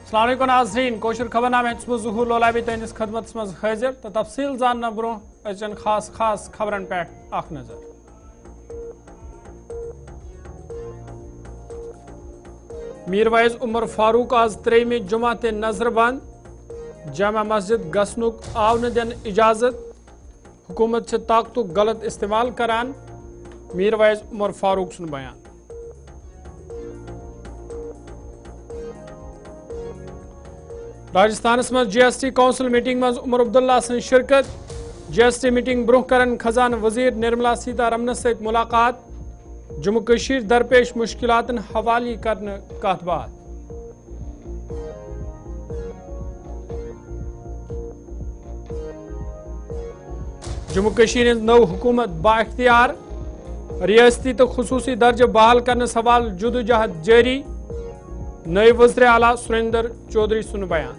अस्सलाम वालेकुम नाज़रीन कोशर खबरनामे ज़हूर लोलाबी तहंदिस खदमत मज हाजिर तो तफसील जानना ब्रो अचन खास खबरन पे अख नजर। मीरवाइज उमर फारूक आज त्रेमी जुमा ते नजर बंद जामा मस्जिद गसनुक आव न दिन इजाजत हुकूमत से ताकतुक गलत इस्तेमाल करान मीरवाइज उमर फारूक सुन बयान। राजस्थान में GST कौंसिल मीटिंग में उमर अब्दुल्ला सं शिरकत GST मीटिंग ब्रोह करन खजान वजीर निर्मला सीतारमन सहित मुलाकात जम्मू कश्मीर दरपेश मुश्किलातन हवाली करन कथ बात। जम्मू कश्मीर नव हुकूमत बाख्तियार रियासती तो खुसूसी दर्ज बहाल करने सवाल जुदोजहद जारी नए वज़ीर आला सुरेंद्र चौधरी सुन बयान।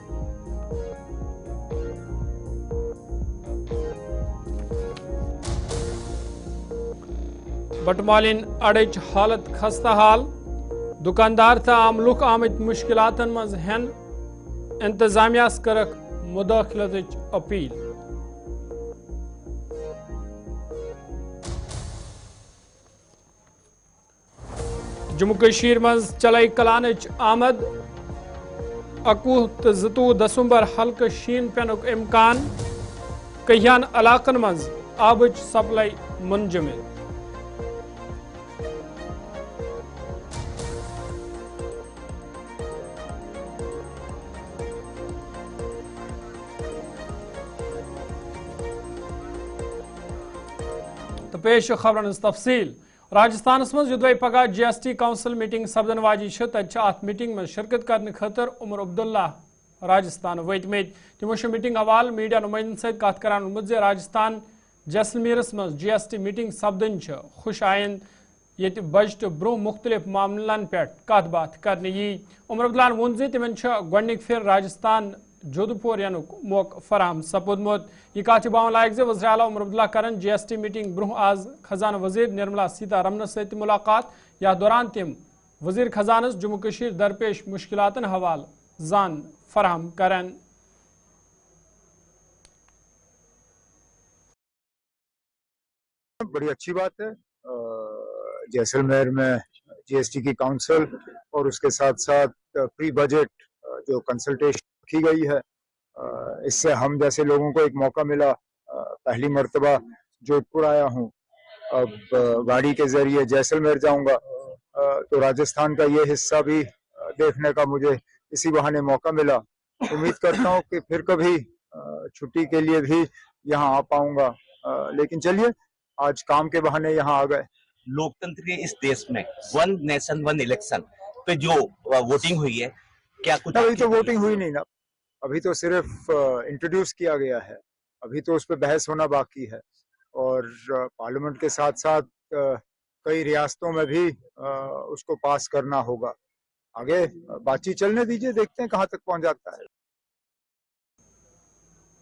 बटमालिन अड़च हालत खस्ता हाल दुकानदार तो आम लुक आमद मुश्किलातन मज हन इंतजामियास करक मुदाखलत अपील। जम्मू कश्मीर मज चलई कलानच आमद अकूह तो ज़तूह दिसंबर हल्क शीन पेनुक इम्कान कहियान इलाकन मज आबच सप्लाई मुंजमिद। तो पेश खबरन तफसील राजस्थान मज युद्ध पगह GST कौंसिल मीटिंग सपदन वाजी अत मीटिंग में शिरकत करने खतर उमर अब्दुल्ला राजस्थान वतमत तमो मीटिंग हवाल मीडिया नुमाइंदन सत कत करान वोनमुत राजस्थान जैसलमेरस मज GST मीटिंग सपदन खुश आइंद ये बजट ब्रो मुख्तलिफ मामलन पे कत बात करने यी। उमर अब्दुल्ला वोन तिमन गोडनिक फिर राजस्थान जोधपुर यनुक मौक फराहम सपुदमुत। यह कत बावन लायक जे वज़ीर आला उमर अब्दुल्ला करन GST मीटिंग ब्रोह आज खजाना वजीर निर्मला सीतारमन सहित मुलाकात या दौरान तिम वजीर खजानस जम्मू कश्मीर दरपेश मुश्किलातन हवाल जान फराहम करन। बड़ी अच्छी बात है जैसलमेर में GST की काउंसिल और उसके साथ साथ प्री बजट जो कंसल्टेशन की गई है इससे हम जैसे लोगों को एक मौका मिला। पहली मर्तबा जोधपुर आया हूँ, अब गाड़ी के जरिए जैसलमेर जाऊंगा तो राजस्थान का ये हिस्सा भी देखने का मुझे इसी बहाने मौका मिला। उम्मीद करता हूँ कि फिर कभी छुट्टी के लिए भी यहाँ आ पाऊंगा, लेकिन चलिए आज काम के बहाने यहाँ आ गए। लोकतंत्र के इस देश में वन नेशन वन इलेक्शन पे जो वोटिंग हुई है क्या कुछ अभी तो वोटिंग हुई नहीं ना, अभी तो सिर्फ इंट्रोड्यूस किया गया है, अभी तो उस पर बहस होना बाकी है और पार्लियामेंट के साथ साथ कई रियासतों में भी उसको पास करना होगा। आगे बातचीत चलने दीजिए, देखते हैं कहाँ तक पहुंच जाता है।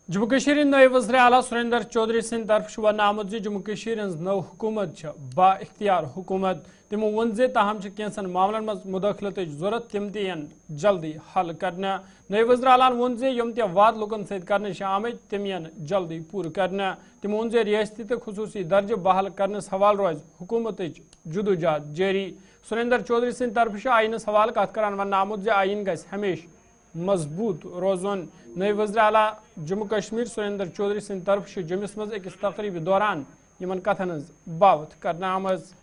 जम्मू कश्मीर नए वज़ीर आला सुरेंद्र चौधरी सिंध तरफ वन आमुद जम्मू कश्मीर नव हुकूमत बा इख्तियार हुकूमत तमो वोन ताहम कैंसन मामलन मज मुदाखलत जरूरत तम तन जल्दी हल करना। नए वज़ीर आला वोन यम त वाद लुकन सत कर आमद तम यन जल्दी पूर करना। तमो वोन रियासती तो खुसूसी दर्ज बहाल करनस हवाल रोज हुकूमत जुदोजहद जारी। सुरेंद्र चौधरी सिंध तरफ आइनस हवाल कत करान वन आमुद आइन गस हमेशा मजबूत रोजन। नए वज़ीर आला जम्मू कश्मीर सुरेंद्र चौधरी सिंध तरफ जम्मूस मज अकिस तकरीब दौरान यमन कथन बावत करना आमज।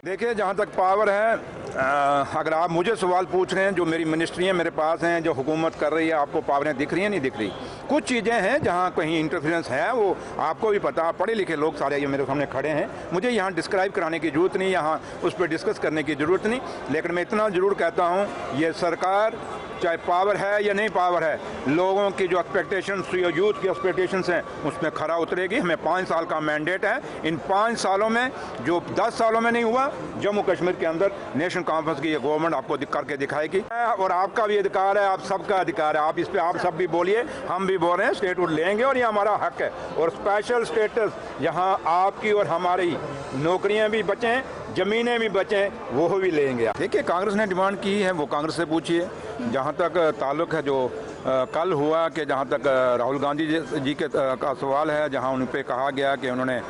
देखिए जहाँ तक पावर है, अगर आप मुझे सवाल पूछ रहे हैं, जो मेरी मिनिस्ट्रियाँ मेरे पास हैं, जो हुकूमत कर रही है, आपको पावरें दिख रही हैं नहीं दिख रही? कुछ चीज़ें हैं जहाँ कहीं इंटरफेरेंस है, वो आपको भी पता, पढ़े लिखे लोग सारे ये मेरे सामने खड़े हैं, मुझे यहाँ डिस्क्राइब कराने की ज़रूरत नहीं, यहाँ उस पर डिस्कस करने की ज़रूरत नहीं। लेकिन मैं इतना ज़रूर कहता हूँ, ये सरकार चाहे पावर है या नहीं पावर है, लोगों की जो एक्सपेक्टेशंस, यूथ की एक्सपेक्टेशंस हैं, उसमें खरा उतरेगी। हमें 5 साल का मैंडेट है, इन 5 सालों में जो 10 सालों में नहीं हुआ, जम्मू कश्मीर के अंदर नेशनल कॉन्फ्रेंस की ये गवर्नमेंट आपको करके दिखाएगी। और आपका भी अधिकार है, आप सबका अधिकार है, आप इस पे आप सब भी बोलिए, हम भी भी बोल रहे हैं स्टेटहुड लेंगे और ये हमारा हक है। और स्पेशल स्टेटस यहाँ आपकी और हमारी नौकरियां भी बचें, ज़मीनें भी बचें, वो भी लेंगे। देखिए कांग्रेस ने डिमांड की है, वो कांग्रेस से पूछिए। जहाँ तक ताल्लुक़ है जो कल हुआ कि जहाँ तक राहुल गांधी जी के का सवाल है, जहाँ उन पे कहा गया कि उन्होंने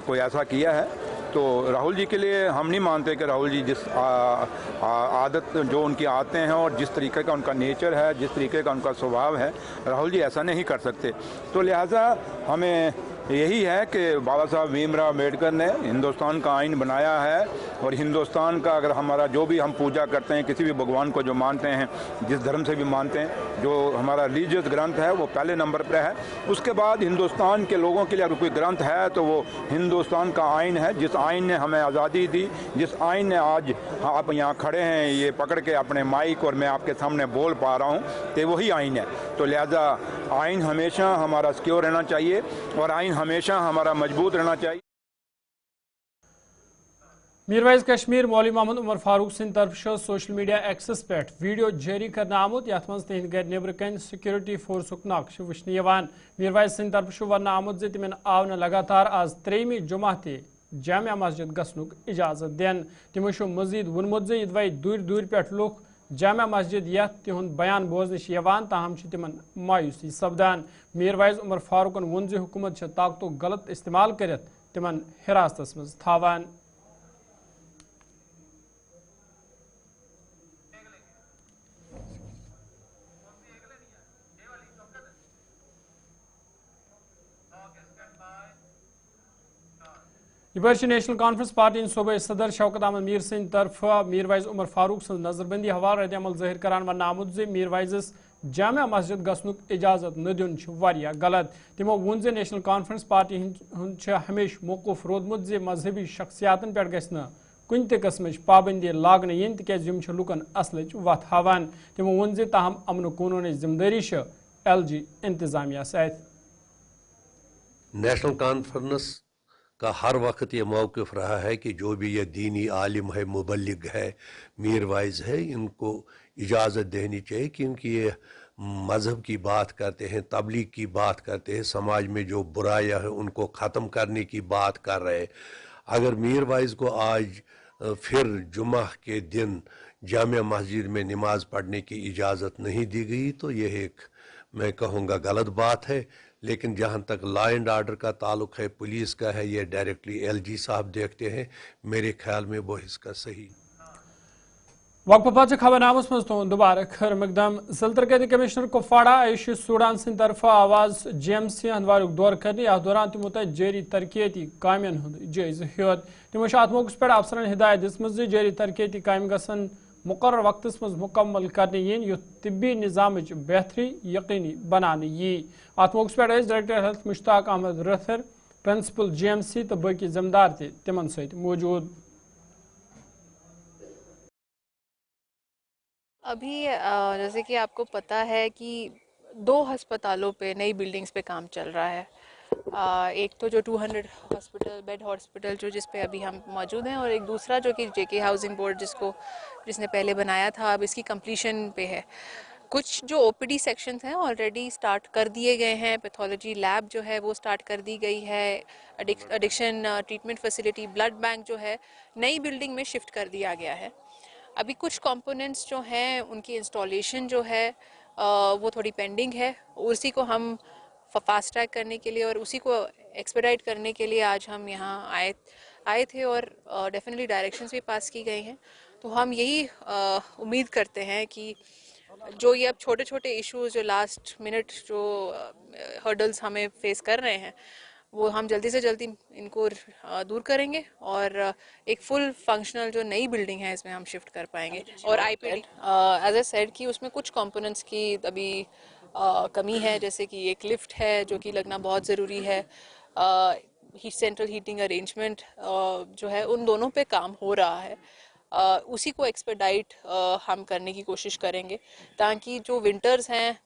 कोई ऐसा किया है, तो राहुल जी के लिए हम नहीं मानते कि राहुल जी जिस आदत जो उनकी आते हैं और जिस तरीके का उनका नेचर है, जिस तरीके का उनका स्वभाव है, राहुल जी ऐसा नहीं कर सकते। तो लिहाजा हमें यही है कि बाबा साहब भीमराव अम्बेडकर ने हिंदुस्तान का आइन बनाया है और हिंदुस्तान का अगर हमारा जो भी हम पूजा करते हैं, किसी भी भगवान को जो मानते हैं, जिस धर्म से भी मानते हैं, जो हमारा रिलीजियस ग्रंथ है वो पहले नंबर पर है। उसके बाद हिंदुस्तान के लोगों के लिए अगर कोई ग्रंथ है तो वो हिंदुस्तान का आइन है, जिस आइन ने हमें आज़ादी दी, जिस आइन ने आज आप यहाँ खड़े हैं ये पकड़ के अपने माइक और मैं आपके सामने बोल पा रहा हूँ, तो वही आइन है। तो लिहाजा आइन हमेशा हमारा सिक्योर रहना चाहिए और आइन हमेशा हमारा मजबूत रहना चाहिए। मीरवाइज कश्मीर मौलवी मोहम्मद उमर फारूक सिंह तरफ सोशल मीडिया एक्सेस पे वीडियो जारी करना आमुत यथ मज तिहद गर नेबर कन सिक्योरिटी फोर्सुक नक्श वुचन यवान। मीरवाइज सिंह तरफ वन आमुत जे तिमन आव न लगातार आज 3वीं जुमा ते जामिया मस्जिद गसनुक इजाजत दिन। तिमो मजीद वोनमुत जे यदवै दूर दूर पे लुख जामिया मस्जिद यथ तिहुंद बयान बोजन यवान ताहम तिमन मायूसी सपदान। मीरवाइज उमर फारूकन वोन जे हुकूमत ताकतों गलत इस्तेमाल कर तिमन हिरासत मज थावान। यह नेशनल कॉन्फ्रेंस पार्टी सूबे सदर शौकत अहमद मीर सिंह तरफ मीरवाइज उमर फारूक सज नजरबंदी हवाल रद्द अमल जाहिर करान वन आमुत जे मीरवाइजस जामिया मस्जिद गसनुक इजाजत न दिन गलत। तिमो वोन जे नेशनल कॉन्फ्रेंस पार्टी हमेश मौकूफ रोदमुत जे मजहबी शख्सियातन पे गि कुन त किस्म पाबंदी लागन इन तिक लुकन असल वत हावान। तिमो वोन जे ताहम अमन कानून जिम्मेदारी LG इंतजामिया सत। नेशनल कॉन्फ्रेंस का हर वक्त ये मौक़िफ़ रहा है कि जो भी ये दीनी आलिम है, मुबल्लिग है, मीरवाइज है, इनको इजाज़त देनी चाहिए क्योंकि ये मज़हब की बात करते हैं, तबलीग की बात करते हैं, समाज में जो बुराइयां हैं उनको ख़त्म करने की बात कर रहे हैं। अगर मीरवाइज को आज फिर जुमा के दिन जामिया मस्जिद में नमाज पढ़ने की इजाज़त नहीं दी गई तो यह एक मैं कहूँगा गलत बात है। लेकिन जहाँ तक लॉ एंड आर्डर का ताल्लुक़ है, पुलिस का है, ये डायरेक्टली LG साहब देखते हैं। मेरे ख्याल में वो इसका सही वक्फ खबर नामस मज तो दोबारा खर मकदम जलतरकती कमिश्नर कुपवाड़ा आयुषी सूडान सिंह तरफ आवाज GMC हंदवार दौर करने अथ दौरान तमो जारी तरक्याती कामन जायज हेत। तमो अत मौके पे अफसरन हिदायत दिसमज जारी तरक्याती काम गसन मुकर्रर वक्तस मज मुकम्मल करने यन युथ तिब्बी निज़ाम बेहतरी यकीनी बनाने यी। अत मौके पे director health Mushtaq Ahmad Rather, principal GMC तो बाकी जिम्मेदार तिमन सहित मौजूद। अभी जैसे कि आपको पता है कि 2 अस्पतालों पे नई बिल्डिंग्स पे काम चल रहा है। एक तो जो 200 बेड हॉस्पिटल जो जिस पे अभी हम मौजूद हैं, और एक दूसरा जो कि JK हाउसिंग बोर्ड जिसने पहले बनाया था, अब इसकी कंप्लीशन पे है। कुछ जो OPD सेक्शंस हैं ऑलरेडी स्टार्ट कर दिए गए हैं, पैथोलॉजी लैब जो है वो स्टार्ट कर दी गई है, addiction treatment facility, blood bank जो है नई बिल्डिंग में शिफ्ट कर दिया गया है। अभी कुछ कंपोनेंट्स जो हैं उनकी इंस्टॉलेशन जो है वो थोड़ी पेंडिंग है। उसी को हम फास्ट ट्रैक करने के लिए और उसी को एक्सपेडाइट करने के लिए आज हम यहाँ आए थे और डेफिनेटली डायरेक्शंस भी पास की गई हैं। तो हम यही उम्मीद करते हैं कि जो ये अब छोटे छोटे इश्यूज जो लास्ट मिनट जो हर्डल्स हमें फेस कर रहे हैं वो हम जल्दी से जल्दी इनको दूर करेंगे और एक फुल फंक्शनल जो नई बिल्डिंग है इसमें हम शिफ्ट कर पाएंगे। और IPD एज ए सेड कि उसमें कुछ कंपोनेंट्स की अभी कमी है, जैसे कि एक लिफ्ट है जो कि लगना बहुत ज़रूरी है, सेंट्रल हीटिंग अरेंजमेंट जो है उन दोनों पे काम हो रहा है। उसी को एक्सपेडाइट हम करने की कोशिश करेंगे ताकि जो विंटर्स हैं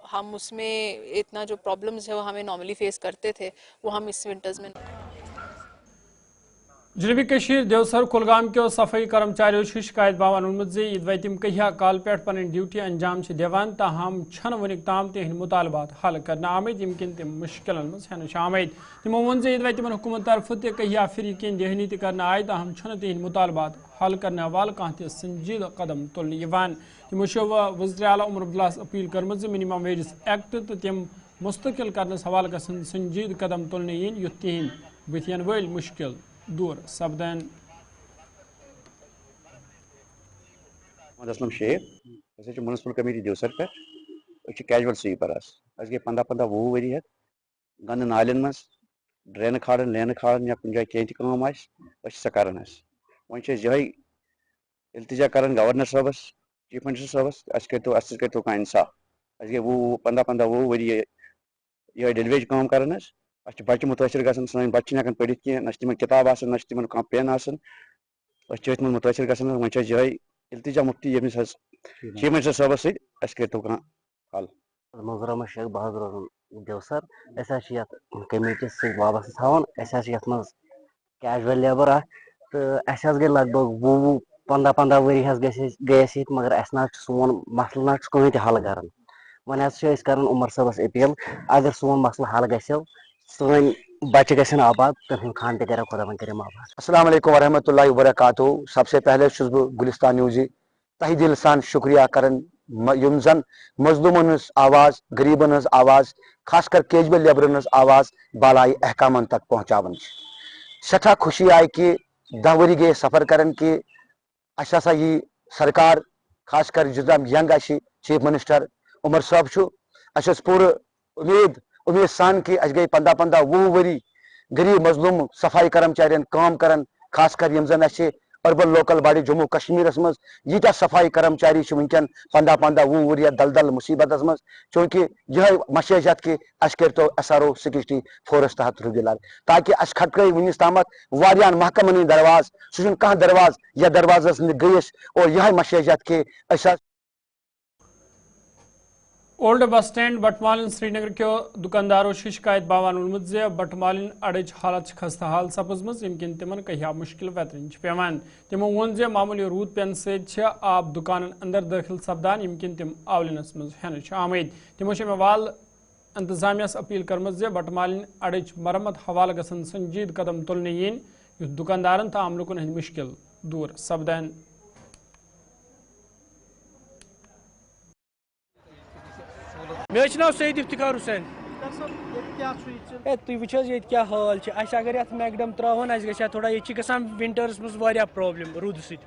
हम उसमें इतना जो प्रॉब्लम्स है वो हमें नॉर्मली फेस करते थे वो हम इस विंटर्स में جنوبی کشیر دیوسر کلگام کے صفائی کرمچاریوں شکایت باوان وونمت زِ یدوے تم کہیا کال پہ پن ڈیوٹی انجام دیوان تاہم چھن ونک تام تہند مطالبات حل کرنا آمت یم کن تم مشکلن مز ہینچ آمت تمو ون زِ یدوے تمن حکومت طرف تہ کہیا پھر کن دہنی تہ کرنا آئی تاہم چھن تہند مطالبات حل کرنے حوالہ کھانا تہ سنجیدہ قدم تلنے تمو وزیر اعلیٰ عمر عبداللہ اپیل کرمت زِ منیمم ویجز ایکٹ تو تم مستقل کرنس حوالہ گژھن سنجیدہ قدم تلنے ین یُتھ تہند بتین ول مشکل دور سپدن. محمد اسلم شیخ میونسپل کمیٹی دیوسر پہ کیجول سویپر گئی 15-15 ؤری گند نالین مز ڈرین کھالن لینہ کھالن یا کن جائے کھین تہ سہ کران وۄنۍ چھِ أسۍ یِہوٚے التجا کران گورنر صٲبس چیف منسٹر صٲبس اَسہِ کٔرۍتو کانٛہہ انصاف اَسہِ گٔے 15-15 ؤری یِہوٚے ڈیلویج کٲم کران اَسہِ چھِ بچہِ مُتٲثر گژھان سٲنۍ بچہِ چھِنہٕ ہٮ۪کان پٔرِتھ کینٛہہ نہ چھِ تِمن کِتاب آسان نہ چھِ تِمن کانٛہہ پٮ۪ن آسان أسۍ چھِ أتھۍ منٛز مُتٲثر گژھان وۄنۍ چھِ أسۍ یِہوٚے التجا مُفتی ییٚمِس حظ چیف منسٹر صٲبس سۭتۍ اَسہِ کٔرۍتو کانٛہہ حل. منظور احمد شیخ بہٕ حظ روزان دیوسر أسۍ حظ چھِ یتھ کمیٹی سۭتۍ وابستہٕ تھاوان أسۍ حظ چھِ یتھ منٛز کیجول لیبر اکھ تہٕ اَسہِ حظ گٔے لگ بگ 15 ؤری حظ گٔے أسۍ ییٚتہِ مگر اَسہِ نہ حظ چھُ سون مسلہٕ نہ حظ چھُ کٕہٕنۍ تہِ حل کران وۄنۍ حظ چھِ أسۍ کران عمر صٲبس اپیل اگر سون مسلہٕ حل گژھو سٲنۍ بچہِ گژھن آباد تٔمۍ سُنٛد خان تہِ کرو خدا وۄنۍ کٔرِم آباد. السلام علیکم ورحمۃ اللہ وبرکاتہ. سب سے پہلے چھُس بہٕ گُلستان نیوزِ تہہِ دل سان شُکریہ کران یِم زن مظلوٗمن ہٕنٛز آواز غریٖبن ہٕنٛز آواز خاص کر کیجول لیبرن ہٕنٛز آواز بالایہِ احکامن تک پہنچاوان چھِ. سٮ۪ٹھاہ خوشی آیہِ کہِ 10 ؤری گٔے سفر کران کہِ اَسہِ ہسا یی سرکار خاص کر یُس زن ینگ اَسہِ چیف منسٹر عمر صٲب چھُ اَسہِ ٲس پوٗرٕ اُمید سان کہِ اَسہِ گٔے 15-20 ؤری غریٖب مظلوٗم صفائی کرمچارین کٲم کران خاص کر یِم زن اَسہِ اربن لوکل باڈی جموں کشمیرس منٛز ییٖتیاہ صفائی کرمچاری چھِ ونکیٚن 15-20 ؤری دلدل مُصیبتس منٛز چوٗنکہِ یِہوٚے مشیجت کہِ اَسہِ کٔرۍتو SRO 64 تحت ریگولر تاکہِ اَسہِ کھٹکرٲے وُنیُس تامتھ واریاہن محکمن ہٕنٛدۍ درواز سُہ چھُنہٕ کانٛہہ درواز یتھ دروازس نہٕ گٔے أسۍ اور یِہوٚے مشیجت کہِ أسۍ حظ اولڈ بس سٹینڈ بٹمالین سری نگر کے دکانداروں شکایت باوان وونمت زِ بٹمالین اڑچ حالت خستہ حال سپزمز یم کن تمن کہیا مشکل ویترن پیوان. تمو وون زِ معمولی روٗد پٮ۪نہٕ سۭتۍ آب دکانن اندر دٲخل سپدان یم کن تم آولینس مز ہینچ آمٕتۍ. تمو مےٚ وال انتظامیہ اپیل کرمژ زِ بٹمالین اڑچ مرمت حوالہ گژھن سنجید قدم تلنہٕ یِنۍ یُتھ دکاندارن تہٕ عام لُکن ہٕنٛدۍ مشکل دوٗر سپدن. مےٚ چھُ ناو سعید افتخار حُسین. تُہۍ وٕچھِو حظ ییٚتہِ کیٛاہ حال چھِ اَسہِ اگر یَتھ میکڈم ترٛاوہون اَسہِ گژھِ ہا تھوڑا ییٚتہِ چھِ گژھان وِنٹٲرٕس منٛز واریاہ پرٛابلِم روٗدٕ سۭتۍ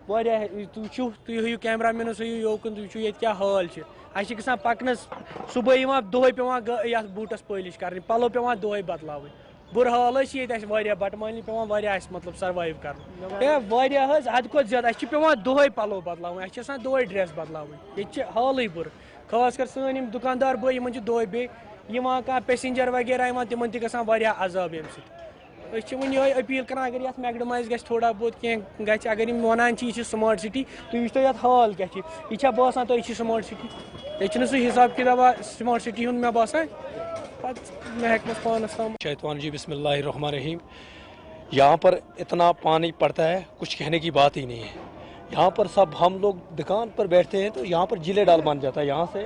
واریاہ. تُہۍ وٕچھِو تُہۍ ہٲیِو کیمرا مینس ہٲیِو یوکُن تُہۍ وٕچھِو ییٚتہِ کیٛاہ حال چھِ. اَسہِ چھِ گژھان پَکنَس صُبحٲے یِوان دۄہَے پٮ۪وان یَتھ بوٗٹَس پٲلِش کَرٕنۍ پَلو پٮ۪وان دۄہَے بدلاوٕنۍ. بُرٕ حال حظ چھِ ییٚتہِ اَسہِ واریاہ بَٹمالنہِ پٮ۪وان واریاہ اَسہِ مطلب سٔروایِو کَرُن ہے واریاہ حظ حدٕ کھۄتہٕ زیادٕ اَسہِ چھِ پٮ۪وان دۄہَے پَلو بدلاوٕنۍ اَسہِ چھِ آسان دۄہَے ڈرٛٮ۪س بدلاوٕنۍ ییٚتہِ چھِ حالٕے بُرٕ خاص کر سٲنۍ یِم دُکاندار بٲے یِمن چھِ دۄہَے بیٚیہِ یِوان کانٛہہ پیسنجر وغیرہ یِوان تِمن تہِ گژھان واریاہ عذاب ییٚمہِ سۭتۍ. أسۍ چھِ وۄنۍ یِہوٚے اپیٖل کران اگر یَتھ میکڈمایز گژھِ تھوڑا بہت کینٛہہ گژھِ اگر یِم وَنان چھِ یہِ چھِ سٕماٹ سِٹی تُہۍ وٕچھتو یَتھ حال کیٛاہ چھِ یہِ چھا باسان تۄہہِ یہِ چھِ سٕماٹ سِٹی ییٚتہِ چھُنہٕ سُہ حِساب کِتابا سٕماٹ سِٹی ہُنٛد مےٚ باسان پَتہٕ مےٚ ہٮ۪کہِ پانَس تام. شیطان جی بسم اللہ الرحمن الرحیم. یہاں پر اتنا پانی پڑتا ہے کچھ کہنے کی بات ہی نہیں ہے. یہاں پر سب ہم لوگ دکان پر بیٹھتے ہیں تو یہاں پر جیلے ڈال بن جاتا ہے یہاں سے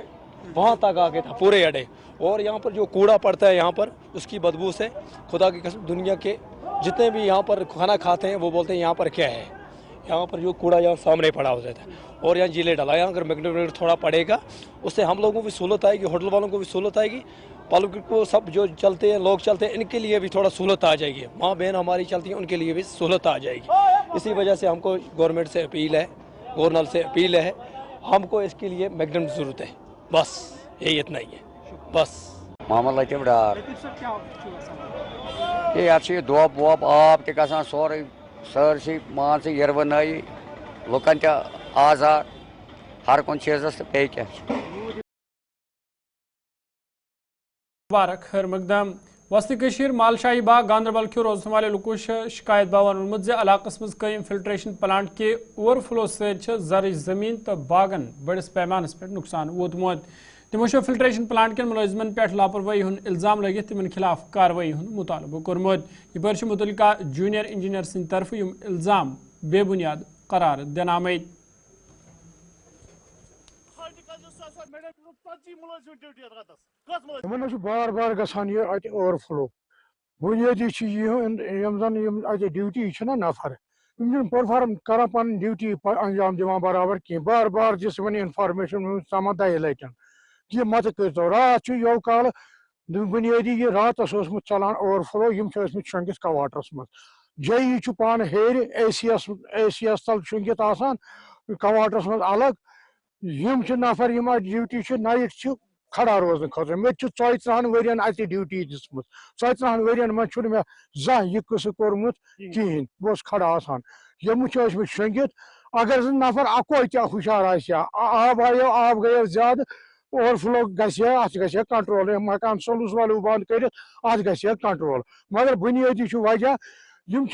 وہاں تک آ کے تھا پورے اڈے. اور یہاں پر جو کوڑا پڑتا ہے یہاں پر اس کی بدبو سے خدا کی قسم دنیا کے جتنے بھی یہاں پر کھانا کھاتے ہیں وہ بولتے ہیں یہاں پر کیا ہے. یہاں پر جو کوڑا یہاں سامنے پڑا ہوتا ہے اور یہاں جیلے ڈالا یہاں اگر میگنیٹ تھوڑا پڑے گا اس سے ہم لوگوں کو بھی سہولت آئے گی ہوٹل والوں کو بھی سہولت آئے گی پبلک کو سب جو چلتے ہیں لوگ چلتے ہیں ان کے لیے بھی تھوڑا سہولت آ جائے گی. ماں بہن ہماری چلتی ہیں ان کے لیے بھی سہولت آ جائے گی. اسی وجہ سے ہم کو گورنمنٹ سے اپیل ہے گورنر سے اپیل ہے ہم کو اس کے لیے میگڈم ضرورت ہے بس یہی اتنا ہی ہے بس. محمد لطیف ڈار یہ دۄب وۄب آب تہِ گژھان سورُے سٲرسٕے مان ژٕ یِروٕنٲیی لُکن تہِ آزار ہر کُنہِ چیٖزس تہٕ بیٚیہِ کیٛاہ مبارک خیر مقدم. وسطی کشیر مالشاہی باغ گاندربل کے روزن والے لوکو شکایت باوان وونمت زِ علاقس مز قائم فلٹریشن پلانٹ کے اوور فلو سۭتۍ زرعی زمین تو باغن بڑس پیمانس پہ نقصان ووتمت. تمو فلٹریشن پلانٹ کن ملازمن پہ لاپرواہی ہند الزام لگت تمن خلاف کاروٲیی ہند مطالبہ کورمت یہ پر متعلقہ جونیئر انجینئر سند طرف یم الزام بے بنیاد قرار دن آمت. بار بار گژھان یہ اتہ اوور فلو بنیادی یم زن اتہ ڈیوٹی چھ نا نفر یم پرفارم کران پن ڈیوٹی انجام دِوان برابر کی بار بار دس ون انفارمیشن سمان دہہِ لٹن یہ مت کرتو رات یو کال بنیادی یہ رات چلان اوور فلو یم شنگت کواٹرس مز جی پان ہیر اے سی ایس تل شنگت آسان کواٹرس مز الگ یم نفر یم ڈیوٹی نائٹ کھڑا روزن خاطر مے 34 ورین اتہ ڈیوٹی دسمت 34 ورین من چھ مے زہ یہ قصہ کورمت کہین بہت کھڑا آسان یم شنگت اگر نفر اکوے تہ ہشار آب آیو آب گیو زیادہ اوور فلو گھے ات گھے کنٹرول مکان سلوس والو بند کرت ات گھے کنٹرول مگر بنیادی وجہ یم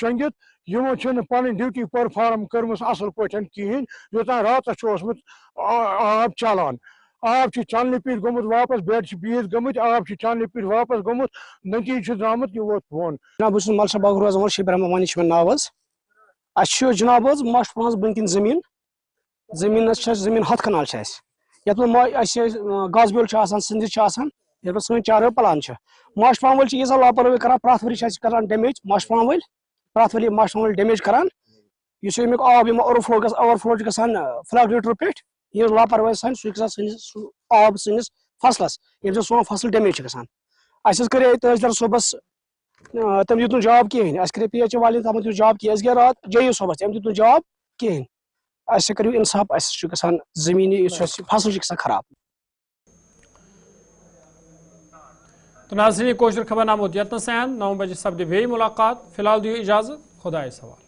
شنگت یمو پن ڈیوٹی پرفارم کرم اصل پہ کہین یوتان رات آب چلان آب چلنے پہ گومت واپس بیڈ بہت گمت آب چلنے پہ واپس گومت نتیجہ درامت یہ ووت بون. جناب بہت مل باغ روزان شبیر احمد وانی مے ناو اس جناب ماشٹ پانس بن زمین زمین 100 کنال یت گاس بیول سندھ یت سن چار پلان ماشٹ پان ول یہ لاپروی کران پریت وری کران ڈیمیج ماشٹ پان ول پریت وری ماشٹ پان ول ڈیمیج کران اس امیک آب اوور فلو گژھان فلیگ لیٹر پہ یہ لاپرواہی سان سہ آب سنس فصلس یم سون فصل ڈیمیج گژھان اس کرے تحصیلدار صوبس تم دیت جواب کہین اس کرے پی ایچ والین تم دیت جواب کہین اس گیا رات جے صوبس تم دیت جواب کہین اس کرو انصاف اس گژھان زمینی فصل گژھان خراب. تو ناظرین کوشر خبر نامہ یتن سین 9 بجے سپدِ بیٚیہِ ملاقات فی الحال دیو اجازت خدایس حوالہ.